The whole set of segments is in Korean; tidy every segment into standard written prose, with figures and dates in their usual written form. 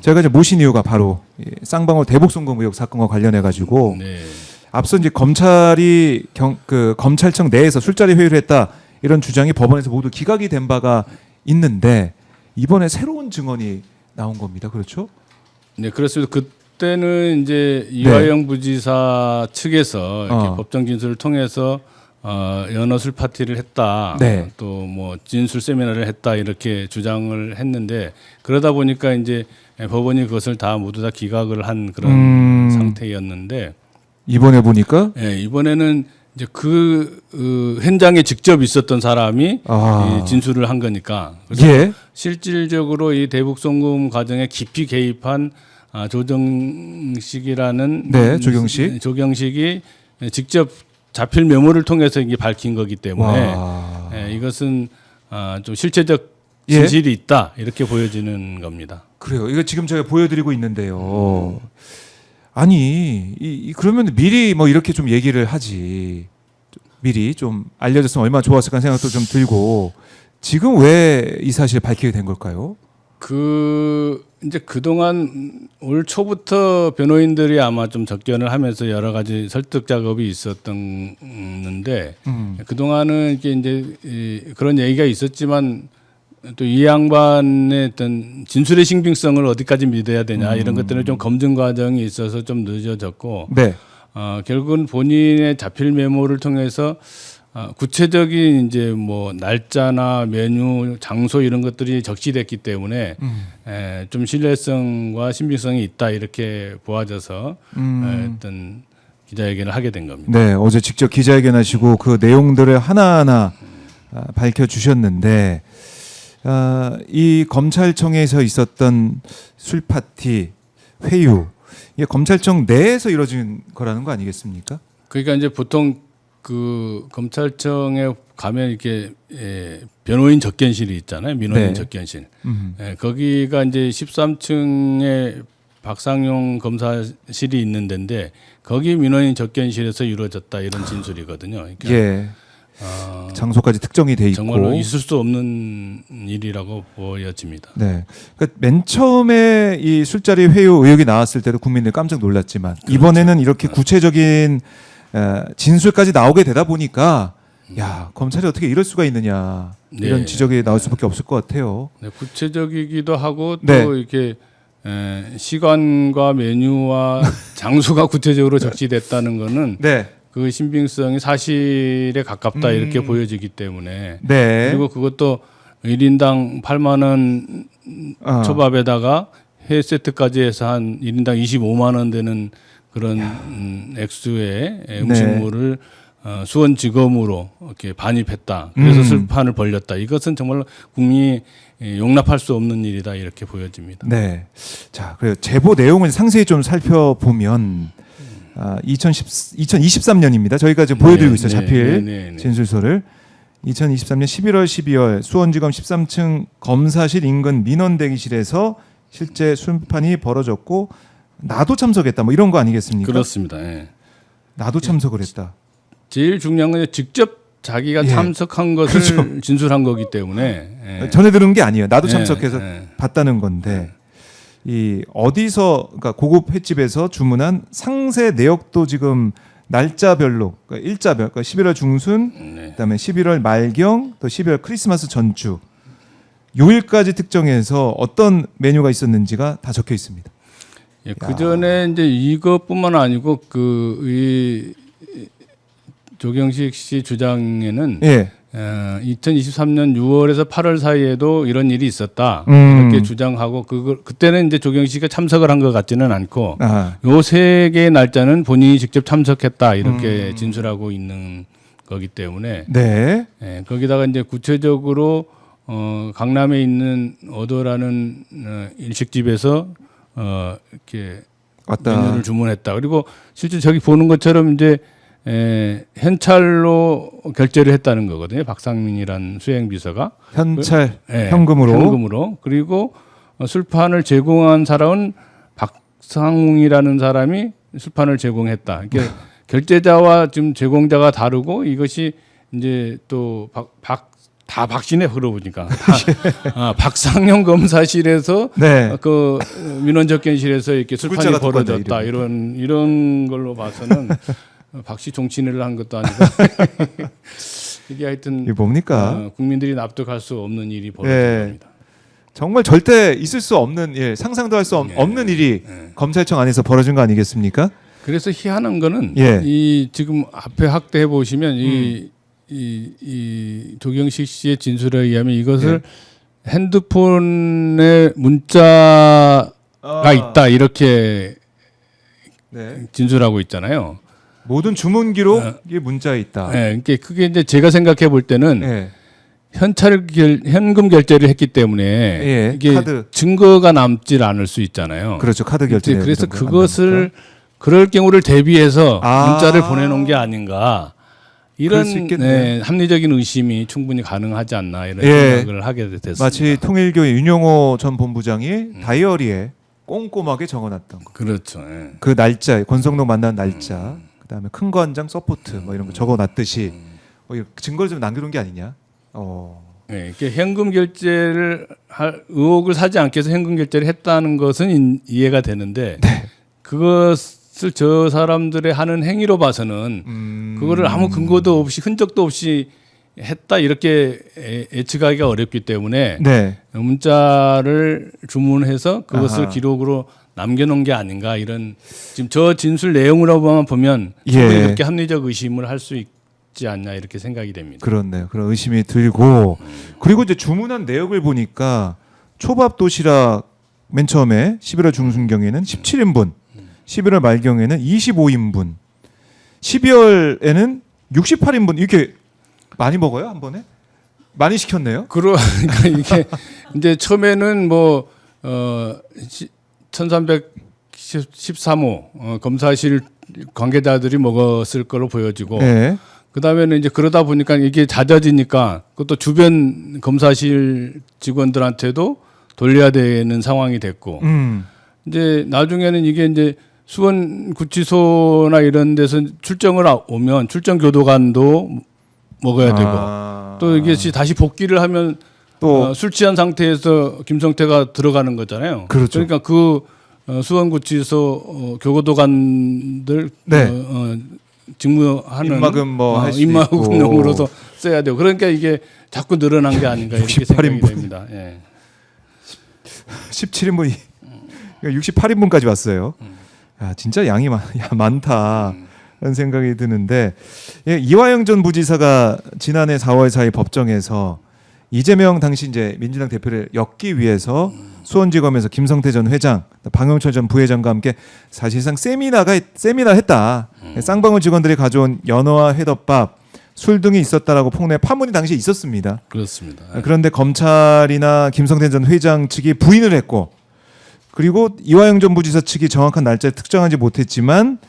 제가 이제 모신 이유가 바로 이 쌍방울 대북송금 의혹 사건과 관련해 가지고 네. 앞서 이제 검찰이 검찰청 내에서 술자리 회의를 했다 이런 주장이 법원에서 모두 기각이 된 바가 있는데 이번에 새로운 증언이 나온 겁니다. 그렇죠? 네, 그렇습니다. 그때는 이제 이화영 부지사 측에서 이렇게 법정 진술을 통해서 연어 술 파티를 했다. 네. 또 뭐 진술 세미나를 했다 이렇게 주장을 했는데 그러다 보니까 이제 법원이 그것을 다 모두 다 기각을 한 그런 상태였는데 이번에 보니까 이번에는 이제 현장에 직접 있었던 사람이 이 진술을 한 거니까 그래서 예. 실질적으로 이 대북송금 과정에 깊이 개입한 조정식이라는 네, 조경식. 조경식이 직접 자필 메모를 통해서 이게 밝힌 거기 때문에 이것은 좀 실체적 진실이 있다 이렇게 보여지는 겁니다. 그래요. 이거 지금 제가 보여드리고 있는데요. 아니 그러면 미리 뭐 이렇게 좀 얘기를 하지. 미리 좀 알려줬으면 얼마나 좋았을까 생각도 좀 들고 지금 왜 이 사실을 밝히게 된 걸까요? 이제 그동안 올 초부터 변호인들이 아마 좀 접견을 하면서 여러 가지 설득 작업이 있었는데 그동안은 이게 이제 그런 얘기가 있었지만 또 이 양반의 어떤 진술의 신빙성을 어디까지 믿어야 되냐 이런 것들은 좀 검증 과정이 있어서 좀 늦어졌고 네. 결국은 본인의 자필 메모를 통해서 구체적인 이제 뭐 날짜나 메뉴, 장소 이런 것들이 적시됐기 때문에 좀 신뢰성과 신빙성이 있다 이렇게 보아져서 어떤 기자회견을 하게 된 겁니다. 네, 어제 직접 기자회견하시고 그 내용들을 하나하나 밝혀주셨는데 이 검찰청에서 있었던 술 파티, 회유 이게 검찰청 내에서 이루어진 거라는 거 아니겠습니까? 그러니까 이제 보통 그 검찰청에 가면 이렇게 변호인 접견실이 있잖아요. 민원인 네. 접견실. 거기가 이제 13층에 박상용 검사실이 있는 데인데 거기 민원인 접견실에서 이루어졌다 이런 진술이거든요. 그러니까 예. 장소까지 특정이 돼 있고 정말로 있을 수 없는 일이라고 보여집니다. 네. 그러니까 맨 처음에 이 술자리 회유 의혹이 나왔을 때도 국민들 깜짝 놀랐지만 그렇죠. 이번에는 이렇게 구체적인 진술까지 나오게 되다 보니까 야 검찰이 어떻게 이럴 수가 있느냐 이런 네. 지적이 나올 수밖에 없을 것 같아요. 네, 구체적이기도 하고 또 네. 이렇게 시간과 메뉴와 장소가 구체적으로 적시됐다는 거는 네. 그 신빙성이 사실에 가깝다 이렇게 보여지기 때문에 네. 그리고 그것도 1인당 8만 원 초밥에다가 회 세트까지 해서 한 1인당 25만 원 되는 그런 액수의 음식물을 수원지검으로 이렇게 반입했다. 그래서 술판을 벌렸다. 이것은 정말 국민이 용납할 수 없는 일이다 이렇게 보여집니다. 네. 자, 그래요. 제보 내용을 상세히 좀 살펴보면 2023년입니다. 저희가 지금 보여드리고 있어요. 자필 진술서를. 2023년 11월 12월 수원지검 13층 검사실 인근 민원 대기실에서 실제 술판이 벌어졌고 나도 참석했다. 뭐 이런 거 아니겠습니까? 그렇습니다. 예. 나도 참석을 했다. 제일 중요한 건 직접 자기가 참석한 것을 그렇죠. 진술한 거기 때문에 전해 들은 게 아니에요. 나도 예, 참석해서 예. 봤다는 건데 이 어디서 그러니까 고급 횟집에서 주문한 상세 내역도 지금 날짜별로 그러니까 일자별 그러니까 11월 중순 그다음에 11월 말경 또 12월 크리스마스 전주 요일까지 특정해서 어떤 메뉴가 있었는지가 다 적혀 있습니다. 예, 그 전에 이제 이것뿐만 아니고 이 조경식 씨 주장에는 예. 2023년 6월에서 8월 사이에도 이런 일이 있었다 이렇게 주장하고 그때는 이제 조경식 씨가 참석을 한 것 같지는 않고 요 세 개의 날짜는 본인이 직접 참석했다 이렇게 진술하고 있는 거기 때문에 네. 예, 거기다가 이제 구체적으로 강남에 있는 어도라는 일식집에서 이렇게 왔다. 메뉴를 주문했다. 그리고 실제 저기 보는 것처럼 이제 현찰로 결제를 했다는 거거든요. 박상민이란 수행비서가 현찰 예, 현금으로. 현금으로. 그리고 술판을 제공한 사람은 박상웅이라는 사람이 술판을 제공했다. 그러니까 결제자와 지금 제공자가 다르고 이것이 이제 또 다 박씨네 그러보니까 박상영 검사실에서 네. 그 민원접견실에서 이렇게 술판이 글자가 똑같네, 벌어졌다 이런 걸로 봐서는 박씨 정치인을 한 것도 아니고 이게 하여튼 이게 뭡니까? 국민들이 납득할 수 없는 일이 벌어진 예. 겁니다. 정말 절대 있을 수 없는 일, 상상도 할 수 없는 일이 검찰청 안에서 벌어진 거 아니겠습니까? 그래서 희한한 거는 예. 이 지금 앞에 확대해 보시면 이 조경식 씨의 진술에 의하면 이것을 핸드폰에 문자가 있다 이렇게 네. 진술하고 있잖아요. 모든 주문 기록이 문자에 있다. 네, 그러니까 그게 이제 제가 생각해 볼 때는 예. 현금 결제를 했기 때문에 예, 이게 카드. 증거가 남질 않을 수 있잖아요. 그렇죠. 카드 결제. 그래서 그것을 그럴 경우를 대비해서 문자를 보내놓은 게 아닌가 이런 그럴 수 있겠네. 합리적인 의심이 충분히 가능하지 않나 이런 예. 생각을 하게 됐습니다. 마치 통일교의 윤용호 전 본부장이 다이어리에 꼼꼼하게 적어놨던 거. 그렇죠. 예. 그 날짜, 권성동 만난 날짜, 그다음에 큰 거 한 장 서포트 뭐 이런 거 적어놨듯이 이렇게 증거를 좀 남겨놓은 게 아니냐. 네, 이렇게 현금 결제를 할 의혹을 사지 않기 위해서 현금 결제를 했다는 것은 이해가 되는데 그것을 저 사람들의 하는 행위로 봐서는 그거를 아무 근거도 없이 흔적도 없이 했다 이렇게 예측하기가 어렵기 때문에 네. 문자를 주문해서 그것을 아하. 기록으로 남겨놓은 게 아닌가 이런 지금 저 진술 내용으로만 보면 예. 충분히 그렇게 합리적 의심을 할 수 있지 않냐 이렇게 생각이 됩니다. 그렇네요. 그런 의심이 들고 그리고 이제 주문한 내역을 보니까 초밥 도시락 맨 처음에 11월 중순경에는 17인분, 11월 말경에는 25인분, 12월에는 68인분 이렇게 많이 먹어요 한 번에? 많이 시켰네요. 그러니까 이게 이제 처음에는 뭐 1313호 검사실 관계자들이 먹었을 거로 보여지고 네. 그다음에는 이제 그러다 보니까 이게 잦아지니까 그것도 주변 검사실 직원들한테도 돌려야 되는 상황이 됐고 이제 나중에는 이게 이제 수원 구치소나 이런 데서 출정을 오면 출정 교도관도 먹어야 되고 또 이게 다시 복귀를 하면 또 술 취한 상태에서 김성태가 들어가는 거잖아요. 그렇죠. 그러니까 그 수원구치소 교도관들 네. 직무하는 입막음 뭐 할 수 입막음용으로도 써야 되고 그러니까 이게 자꾸 늘어난 게 아닌가 이렇게 생각이 68인분. 됩니다. 예. 17인분이 68인분까지 왔어요. 야, 진짜 양이 많다. 라는 생각이 드는데 이화영 전 부지사가 지난해 4월 4일 법정에서 이재명 당시 이제 민주당 대표를 엮기 위해서 수원지검에서 김성태 전 회장, 방영철 전 부회장과 함께 사실상 세미나 했다. 쌍방울 직원들이 가져온 연어와 회덮밥, 술 등이 있었다라고 폭로해 파문이 당시에 있었습니다. 그렇습니다. 그런데 검찰이나 김성태 전 회장 측이 부인을 했고 그리고 이화영 전 부지사 측이 정확한 날짜를 특정하지 못했지만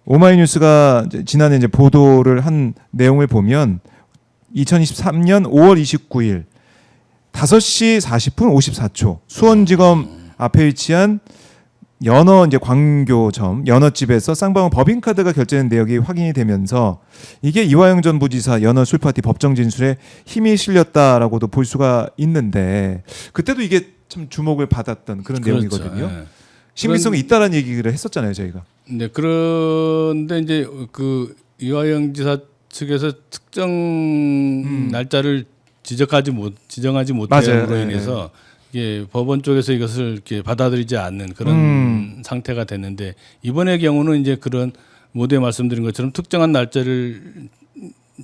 오마이뉴스가 지난해 이제 보도를 한 내용을 보면 2023년 5월 29일 5시 40분 54초 수원지검 앞에 위치한 연어 이제 광교점 연어집에서 쌍방울 법인카드가 결제된 내역이 확인이 되면서 이게 이화영 전 부지사 연어 술파티 법정 진술에 힘이 실렸다라고도 볼 수가 있는데 그때도 이게 참 주목을 받았던 그런 그렇죠. 내용이거든요. 예. 신빙성이 있다라는 얘기를 했었잖아요, 저희가. 네, 그런데 이제 그 이화영 지사 측에서 특정 날짜를 지정하지 못함으로 맞아요. 인해서 이게 법원 쪽에서 이것을 이렇게 받아들이지 않는 그런 상태가 됐는데 이번의 경우는 이제 그런 모두에 말씀드린 것처럼 특정한 날짜를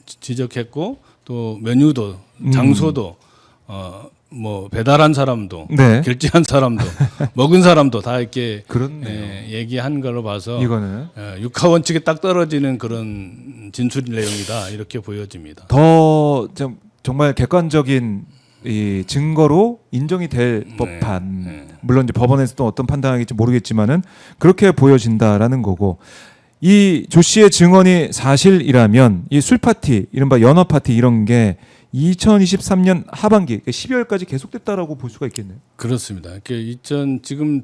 지적했고 또 메뉴도 장소도 뭐 배달한 사람도 네. 결제한 사람도 먹은 사람도 다 이렇게 그렇네요. 얘기한 걸로 봐서 이거는 육하 원칙에 딱 떨어지는 그런 진술 내용이다 이렇게 보여집니다. 더 정말 객관적인 이 증거로 인정이 될 법한 물론 이제 법원에서 또 어떤 판단하겠지 모르겠지만은 그렇게 보여진다라는 거고 이 조 씨의 증언이 사실이라면 이 술 파티 이른바 연어 파티 이런 게 2023년 하반기 12월까지 계속됐다라고 볼 수가 있겠네요. 그렇습니다. 지금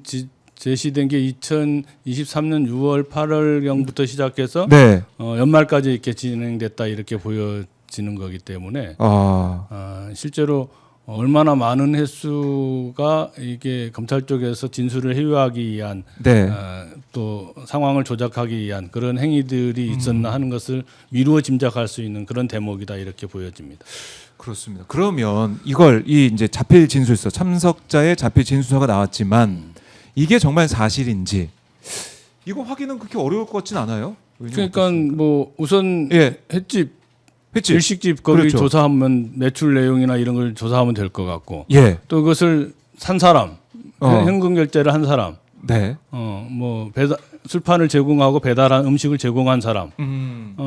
제시된 게 2023년 6월 8월경부터 시작해서 네. 연말까지 이렇게 진행됐다 이렇게 보여지고 많아지는 거기 때문에 아, 실제로 얼마나 많은 횟수가 이게 검찰 쪽에서 진술을 회유하기 위한 네. 또 상황을 조작하기 위한 그런 행위들이 있었나 하는 것을 미루어 짐작할 수 있는 그런 대목이다 이렇게 보여집니다. 그렇습니다. 그러면 이걸 이 이제 자필 진술서 참석자의 자필 진술서가 나왔지만 이게 정말 사실인지 이거 확인은 그렇게 어려울 것 같진 않아요. 그러니까 뭐 우선 예, 횟집 했지. 일식집 거기 그렇죠. 조사하면 매출 내용이나 이런 걸 조사하면 될 것 같고 예, 또 그것을 산 사람 현금 결제를 한 사람 네. 뭐 배달 술판을 제공하고 배달한 음식을 제공한 사람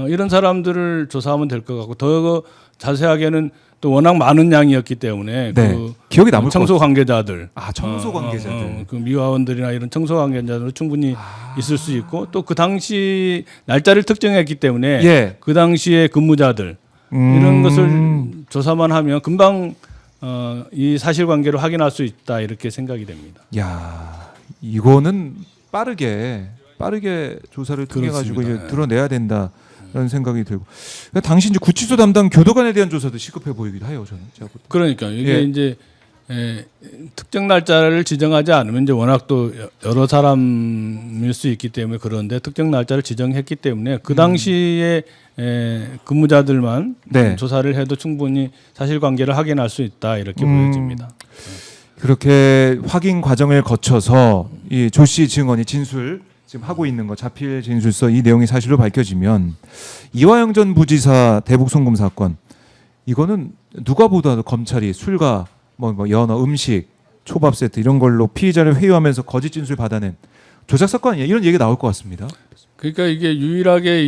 이런 사람들을 조사하면 될 것 같고 더 자세하게는 또 워낙 많은 양이었기 때문에 네. 그 기억이 남을 청소 것 같아요. 관계자들 아, 청소 관계자들. 그 미화원들이나 이런 청소 관계자들 충분히 있을 수 있고 또 그 당시 날짜를 특정했기 때문에 예. 그 당시에 근무자들 이런 것을 조사만 하면 금방 이 사실관계를 확인할 수 있다 이렇게 생각이 됩니다. 야, 이거는 빠르게 조사를 통해 가지고 그렇습니다. 이제 드러내야 된다라는 생각이 들고. 그러니까 당시 이제 구치소 담당 교도관에 대한 조사도 시급해 보이기도 해요, 저는. 제가 볼 때. 그러니까 이게 예. 이제 특정 날짜를 지정하지 않으면 이제 워낙 또 여러 사람일 수 있기 때문에 그런데 특정 날짜를 지정했기 때문에 그 당시에 근무자들만 네. 조사를 해도 충분히 사실관계를 확인할 수 있다 이렇게 보여집니다. 그렇게 확인 과정을 거쳐서 이 조 씨 증언이 진술 지금 하고 있는 거 자필 진술서 이 내용이 사실로 밝혀지면 이화영 전 부지사 대북 송금 사건 이거는 누가 보더라도 검찰이 술과 뭐 연어, 음식, 초밥 세트 이런 걸로 피의자를 회유하면서 거짓 진술 받아낸 조작 사건 아니야 이런 얘기 나올 것 같습니다. 그러니까 이게 유일하게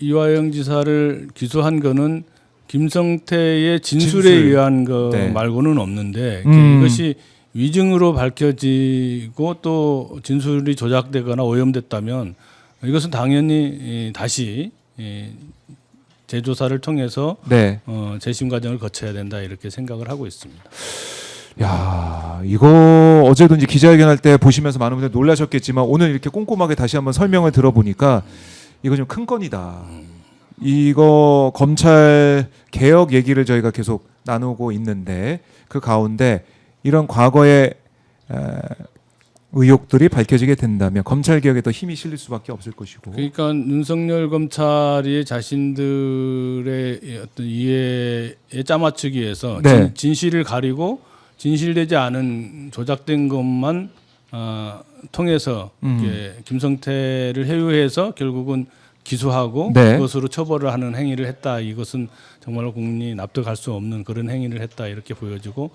이화영 지사를 기소한 거는 김성태의 진술에 진술. 의한 거 네. 말고는 없는데 이것이 위증으로 밝혀지고 또 진술이 조작되거나 오염됐다면 이것은 당연히 다시 재조사를 통해서 네. 재심 과정을 거쳐야 된다 이렇게 생각을 하고 있습니다. 야, 이거 어제도 이제 기자회견할 때 보시면서 많은 분들 놀라셨겠지만 오늘 이렇게 꼼꼼하게 다시 한번 설명을 들어보니까 이거 좀 큰 건이다. 이거 검찰 개혁 얘기를 저희가 계속 나누고 있는데 그 가운데 이런 과거의 의혹들이 밝혀지게 된다면 검찰 개혁에 더 힘이 실릴 수밖에 없을 것이고. 그러니까 윤석열 검찰이 자신들의 어떤 이해에 짜맞추기 위해서 네. 진실을 가리고 진실되지 않은 조작된 것만 통해서 이렇게 김성태를 해유해서 결국은 기소하고 네. 그것으로 처벌을 하는 행위를 했다. 이것은 정말로 국민이 납득할 수 없는 그런 행위를 했다 이렇게 보여지고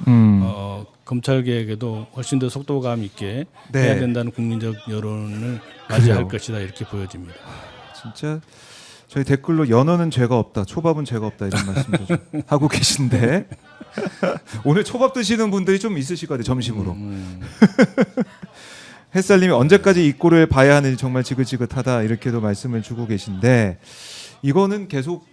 검찰 개혁에도 훨씬 더 속도감 있게 네. 해야 된다는 국민적 여론을 맞이할 그래요. 것이다 이렇게 보여집니다. 진짜 저희 댓글로 연어는 죄가 없다, 초밥은 죄가 없다 이런 말씀도 좀 하고 계신데 오늘 초밥 드시는 분들이 좀 있으실 것 같아요 점심으로. 햇살님이 언제까지 이 꼴을 봐야 하는지 정말 지긋지긋하다 이렇게도 말씀을 주고 계신데 이거는 계속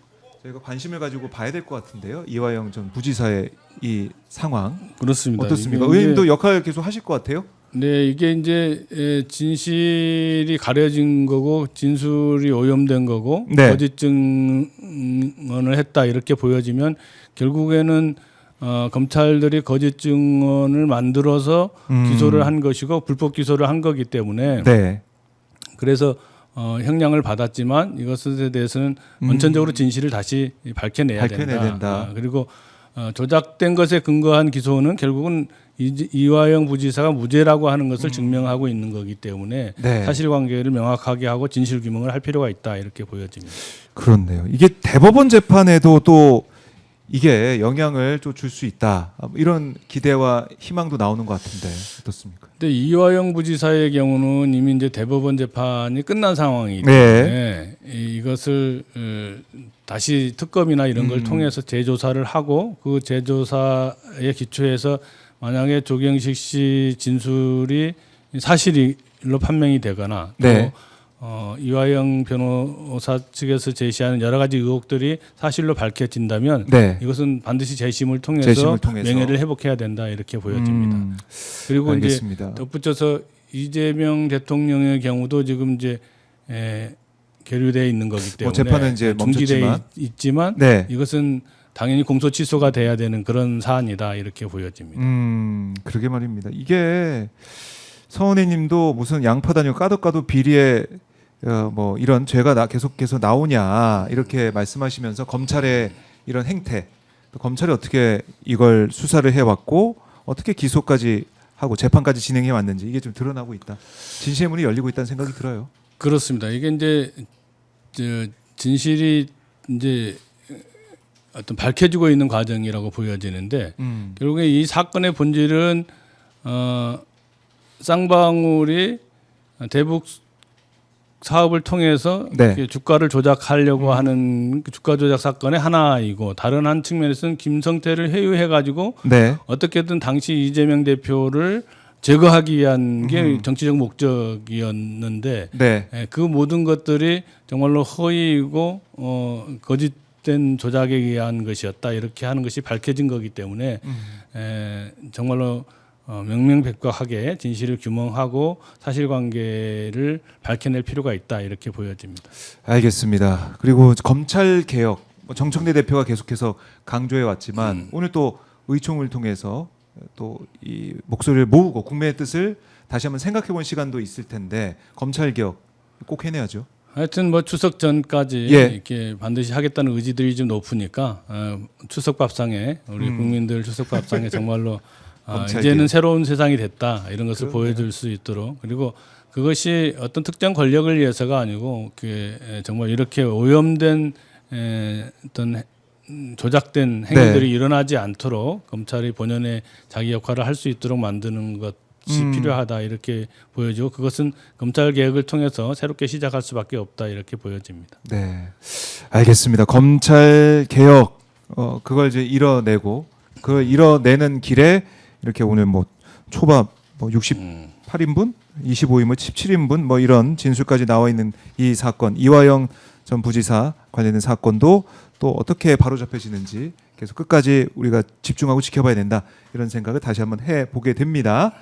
저희가 관심을 가지고 봐야 될 것 같은데요. 이화영 전 부지사의 이 상황 그렇습니다. 어떻습니까? 이게 의원님도 역할 계속 하실 것 같아요. 네, 이게 이제 진실이 가려진 거고 진술이 오염된 거고 네. 거짓 증언을 했다 이렇게 보여지면 결국에는 검찰들이 거짓 증언을 만들어서 기소를 한 것이고 불법 기소를 한 거기 때문에 네. 그래서 형량을 받았지만 이것에 대해서는 원천적으로 진실을 다시 밝혀내야 된다. 그리고 조작된 것에 근거한 기소는 결국은 이화영 부지사가 무죄라고 하는 것을 증명하고 있는 거기 때문에 네. 사실관계를 명확하게 하고 진실 규명을 할 필요가 있다 이렇게 보여집니다. 그렇네요. 이게 대법원 재판에도 또 이게 영향을 좀 줄 수 있다 이런 기대와 희망도 나오는 것 같은데 어떻습니까? 근데 이화영 부지사의 경우는 이미 이제 대법원 재판이 끝난 상황이기 때문에 이것을 다시 특검이나 이런 걸 통해서 재조사를 하고 그 재조사에 기초해서 만약에 조경식 씨 진술이 사실로 판명이 되거나 또 네. 이화영 변호사 측에서 제시하는 여러 가지 의혹들이 사실로 밝혀진다면 네. 이것은 반드시 재심을 통해서 명예를 회복해야 된다 이렇게 보여집니다. 그리고 알겠습니다. 이제 덧붙여서 이재명 대통령의 경우도 지금 이제 계류되어 있는 거기 때문에 뭐 재판은 이제 중지되어 멈췄지만. 있지만 네. 이것은 당연히 공소 취소가 돼야 되는 그런 사안이다 이렇게 보여집니다. 그러게 말입니다. 이게 서원혜님도 무슨 양파도 아니고 까도 비리에 뭐 이런 죄가 계속해서 나오냐 이렇게 말씀하시면서 검찰의 이런 행태, 또 검찰이 어떻게 이걸 수사를 해왔고 어떻게 기소까지 하고 재판까지 진행해 왔는지 이게 좀 드러나고 있다. 진실의 문이 열리고 있다는 생각이 들어요. 그렇습니다. 이게 이제 진실이 이제 어떤 밝혀지고 있는 과정이라고 보여지는데 결국에 이 사건의 본질은 쌍방울이 대북 사업을 통해서 네. 이렇게 주가를 조작하려고 하는 그 주가 조작 사건의 하나이고 다른 한 측면에서는 김성태를 회유해 가지고 네. 어떻게든 당시 이재명 대표를 제거하기 위한 게 정치적 목적이었는데 네. 그 모든 것들이 정말로 허위이고 거짓된 조작에 의한 것이었다 이렇게 하는 것이 밝혀진 거기 때문에 정말로 명명백백하게 진실을 규명하고 사실관계를 밝혀낼 필요가 있다 이렇게 보여집니다. 알겠습니다. 그리고 검찰 개혁 정청래 대표가 계속해서 강조해 왔지만 오늘 또 의총을 통해서 또 이 목소리를 모으고 국민의 뜻을 다시 한번 생각해 본 시간도 있을 텐데 검찰 개혁 꼭 해내야죠. 하여튼 뭐 추석 전까지 예. 이렇게 반드시 하겠다는 의지들이 좀 높으니까 추석 밥상에 우리 국민들 추석 밥상에 정말로 검찰 이제는 개혁. 새로운 세상이 됐다 이런 것을 보여줄 수 있도록 그리고 그것이 어떤 특정 권력을 위해서가 아니고 정말 이렇게 오염된 어떤 조작된 행위들이 일어나지 않도록 검찰이 본연의 자기 역할을 할 수 있도록 만드는 것이 필요하다 이렇게 보여지고 그것은 검찰 개혁을 통해서 새롭게 시작할 수밖에 없다 이렇게 보여집니다. 네, 알겠습니다. 검찰 개혁 그걸 이제 이뤄내고 그걸 이뤄내는 길에 이렇게 오늘 뭐 초밥 뭐 68인분, 25인분, 17인분 뭐 이런 진술까지 나와 있는 이 사건 이화영 전 부지사 관련된 사건도 또 어떻게 바로잡혀지는지 계속 끝까지 우리가 집중하고 지켜봐야 된다 이런 생각을 다시 한번 해보게 됩니다.